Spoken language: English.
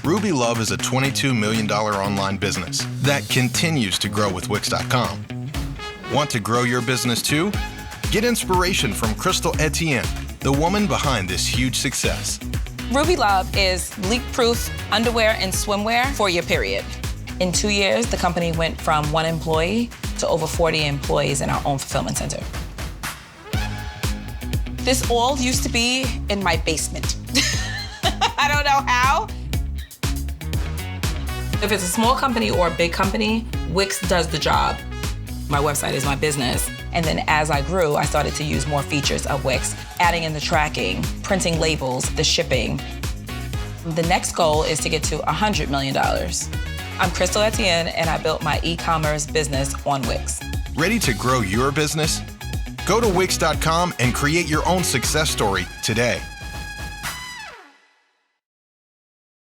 Ruby Love is a $22 million online business that continues to grow with Wix.com. Want to grow your business too? Get inspiration from Crystal Etienne, the woman behind this huge success. Ruby Love is leak-proof underwear and swimwear for your period. In 2 years, the company went from 1 employee to over 40 employees in our own fulfillment center. This all used to be in my basement. I don't know how. If it's a small company or a big company, Wix does the job. My website is my business. And then as I grew, I started to use more features of Wix, adding in the tracking, printing labels, the shipping. The next goal is to get to $100 million. I'm Crystal Etienne, and I built my e-commerce business on Wix. Ready to grow your business? Go to Wix.com and create your own success story today.